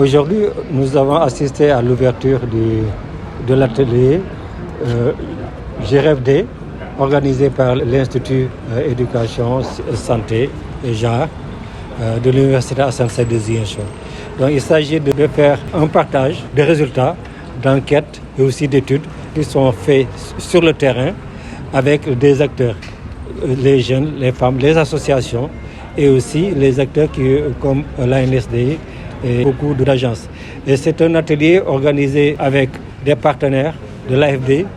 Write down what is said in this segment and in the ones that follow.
Aujourd'hui, nous avons assisté à l'ouverture de l'atelier GRFD, organisé par l'Institut Éducation, Santé et Genre de l'Université Hassan Saïd de Ziguinchor. Donc il s'agit de faire un partage des résultats d'enquêtes et aussi d'études qui sont faits sur le terrain avec des acteurs, les jeunes, les femmes, les associations et aussi les acteurs comme l'ANSDI et beaucoup d'agences. Et c'est un atelier organisé avec des partenaires de l'AFD,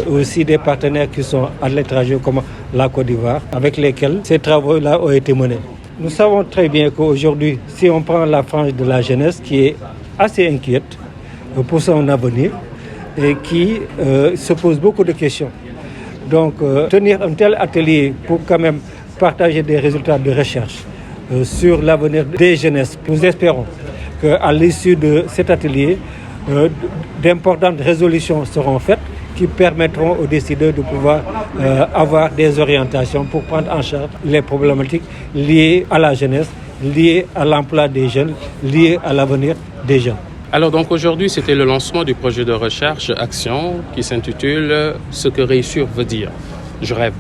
aussi des partenaires qui sont à l'étranger comme la Côte d'Ivoire, avec lesquels ces travaux-là ont été menés. Nous savons très bien qu'aujourd'hui, si on prend la frange de la jeunesse qui est assez inquiète pour son avenir et qui se pose beaucoup de questions. Donc, tenir un tel atelier pour quand même partager des résultats de recherche sur l'avenir des jeunesses, nous espérons qu'à l'issue de cet atelier, d'importantes résolutions seront faites qui permettront aux décideurs de pouvoir avoir des orientations pour prendre en charge les problématiques liées à la jeunesse, liées à l'emploi des jeunes, liées à l'avenir des jeunes. Alors donc aujourd'hui, c'était le lancement du projet de recherche Action qui s'intitule « Ce que réussir veut dire ». Je rêve.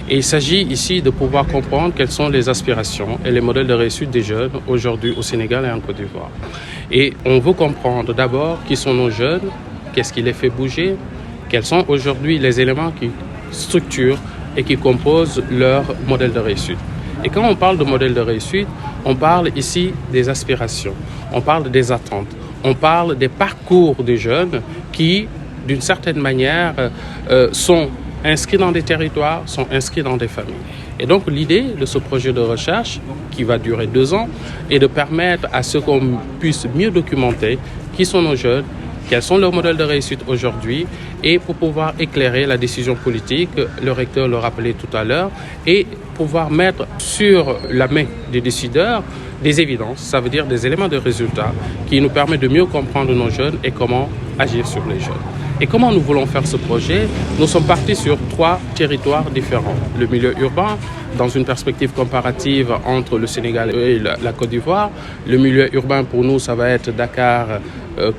Et il s'agit ici de pouvoir comprendre quelles sont les aspirations et les modèles de réussite des jeunes aujourd'hui au Sénégal et en Côte d'Ivoire. Et on veut comprendre d'abord qui sont nos jeunes, qu'est-ce qui les fait bouger, quels sont aujourd'hui les éléments qui structurent et qui composent leur modèle de réussite. Et quand on parle de modèle de réussite, on parle ici des aspirations, on parle des attentes, on parle des parcours des jeunes qui, d'une certaine manière, sont inscrits dans des territoires, sont inscrits dans des familles. Et donc l'idée de ce projet de recherche, qui va durer 2 ans, est de permettre à ce qu'on puisse mieux documenter qui sont nos jeunes, quels sont leurs modèles de réussite aujourd'hui et pour pouvoir éclairer la décision politique, le recteur le rappelait tout à l'heure, et pouvoir mettre sur la main des décideurs des évidences, ça veut dire des éléments de résultat qui nous permettent de mieux comprendre nos jeunes et comment agir sur les jeunes. Et comment nous voulons faire ce projet? Nous sommes partis sur 3 territoires différents. Le milieu urbain, dans une perspective comparative entre le Sénégal et la Côte d'Ivoire. Le milieu urbain, pour nous, ça va être Dakar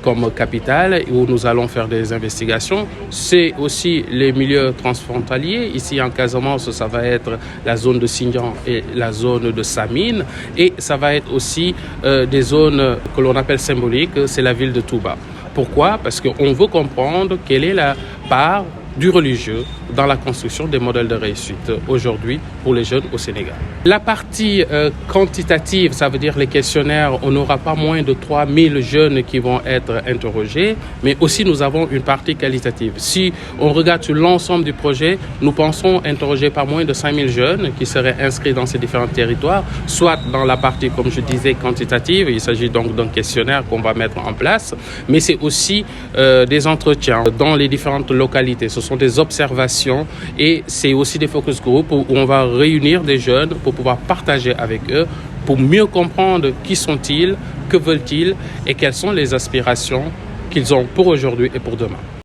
comme capitale, où nous allons faire des investigations. C'est aussi les milieux transfrontaliers. Ici, en Casamance, ça va être la zone de Sindian et la zone de Samine. Et ça va être aussi des zones que l'on appelle symboliques, c'est la ville de Touba. Pourquoi? Parce qu'on veut comprendre quelle est la part du religieux dans la construction des modèles de réussite aujourd'hui pour les jeunes au Sénégal. La partie quantitative, ça veut dire les questionnaires, on n'aura pas moins de 3000 jeunes qui vont être interrogés, mais aussi nous avons une partie qualitative. Si on regarde sur l'ensemble du projet, nous pensons interroger pas moins de 5000 jeunes qui seraient inscrits dans ces différents territoires, soit dans la partie, comme je disais, quantitative, il s'agit donc d'un questionnaire qu'on va mettre en place, mais c'est aussi des entretiens dans les différentes localités. Ce sont des observations et c'est aussi des focus group où on va réunir des jeunes pour pouvoir partager avec eux, pour mieux comprendre qui sont-ils, que veulent-ils et quelles sont les aspirations qu'ils ont pour aujourd'hui et pour demain.